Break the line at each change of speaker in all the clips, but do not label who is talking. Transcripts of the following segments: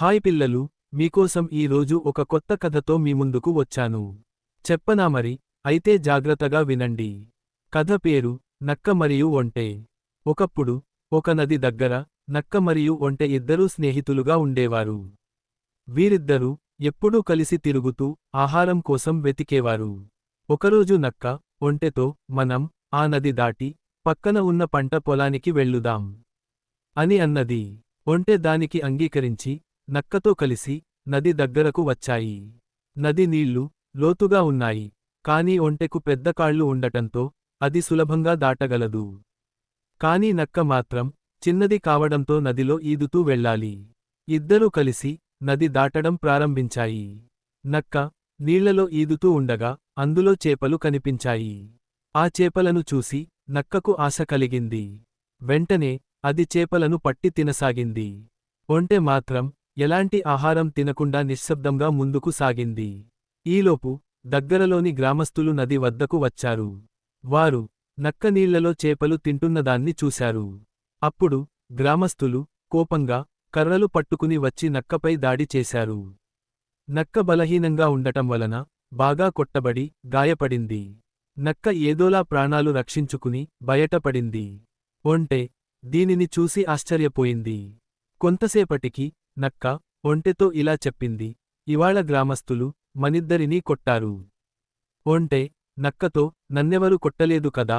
Hi పిల్లలు, మీకోసం ఈ రోజు ఒక కొత్త కథతో మీ ముందుకు వచ్చాను. చెప్పనా మరి? అయితే జాగ్రత్తగా వినండి. కథ పేరు నక్క మరియు ఒంటె. ఒకప్పుడు ఒక నది దగ్గర నక్క మరియు ఒంటె ఇద్దరూ స్నేహితులుగా ఉండేవారు. వీరిద్దరూ ఎప్పుడూ కలిసి తిరుగుతూ ఆహారం కోసం వెతికేవారు. ఒకరోజు నక్క ఒంటెతో, మనం ఆ నది దాటి పక్కన ఉన్న పంట పొలానికి వెళ్ళుదాం అని అన్నది. ఒంటె దానికి అంగీకరించి నక్కతో కలిసి నది దగ్గరకు వచ్చాయి. నది నీళ్లు లోతుగా ఉన్నాయి, కానీ ఒంటెకు పెద్ద కాళ్ళు ఉండటంతో అది సులభంగా దాటగలదు. కానీ నక్క మాత్రం చిన్నది కావడంతో నదిలో ఈదుతూ వెళ్ళాలి. ఇద్దరూ కలిసి నది దాటడం ప్రారంభించాయి. నక్క నీళ్లలో ఈదుతూ ఉండగా అందులో చేపలు కనిపించాయి. ఆ చేపలను చూసి నక్కకు ఆశ కలిగింది. వెంటనే అది చేపలను పట్టి తినసాగింది. ఒంటె మాత్రం ఎలాంటి ఆహారం తినకుండా నిశ్శబ్దంగా ముందుకు సాగింది. ఈలోపు దగ్గరలోని గ్రామస్థులు నది వద్దకు వచ్చారు. వారు నక్క నీళ్లలో చేపలు తింటున్నదాన్ని చూశారు. అప్పుడు గ్రామస్థులు కోపంగా కర్రలు పట్టుకుని వచ్చి నక్కపై దాడి చేశారు. నక్క బలహీనంగా ఉండటం వలన బాగా కొట్టబడి గాయపడింది. నక్క ఏదోలా ప్రాణాలు రక్షించుకుని బయటపడింది. ఒంటె దీనిని చూసి ఆశ్చర్యపోయింది. కొంతసేపటికి నక్క ఒంటెతో ఇలా చెప్పింది, ఇవాళ గ్రామస్థులు మనిద్దరినీ కొట్టారు. ఒంటె నక్కతో, నన్నెవరు కొట్టలేదు కదా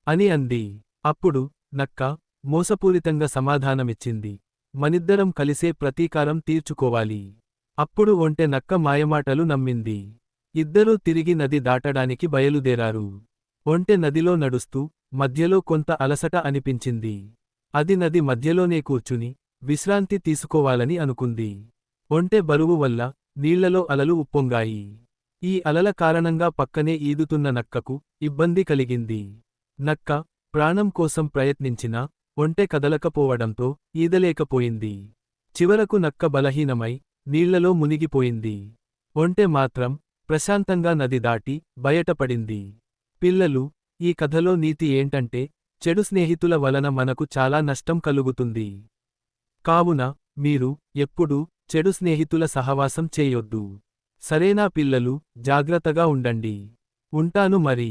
అని అంది. అప్పుడు నక్క మోసపూరితంగా సమాధానమిచ్చింది, మనిద్దరం కలిసే ప్రతీకారం తీర్చుకోవాలి. అప్పుడు ఒంటె నక్క మాయమాటలు నమ్మింది. ఇద్దరూ తిరిగి నది దాటడానికి బయలుదేరారు. ఒంటె నదిలో నడుస్తూ మధ్యలో కొంత అలసట అనిపించింది. అది నది మధ్యలోనే కూర్చుని విశ్రాంతి తీసుకోవాలని అనుకుంది. ఒంటె బరువు వల్ల నీళ్లలో అలలు ఉప్పొంగాయి. ఈ అలల కారణంగా పక్కనే ఈదుతున్న నక్కకు ఇబ్బంది కలిగింది. నక్క ప్రాణం కోసం ప్రయత్నించినా ఒంటె కదలకపోవడంతో ఈదలేకపోయింది. చివరకు నక్క బలహీనమై నీళ్లలో మునిగిపోయింది. ఒంటె మాత్రం ప్రశాంతంగా నది దాటి బయటపడింది. పిల్లలు, ఈ కథలో నీతి ఏంటంటే, చెడు స్నేహితుల వలన మనకు చాలా నష్టం కలుగుతుంది. కావున మీరు ఎప్పుడూ చెడు స్నేహితుల సహవాసం చేయొద్దు. సరేనా పిల్లలు? జాగ్రత్తగా ఉండండి. ఉంటాను మరి.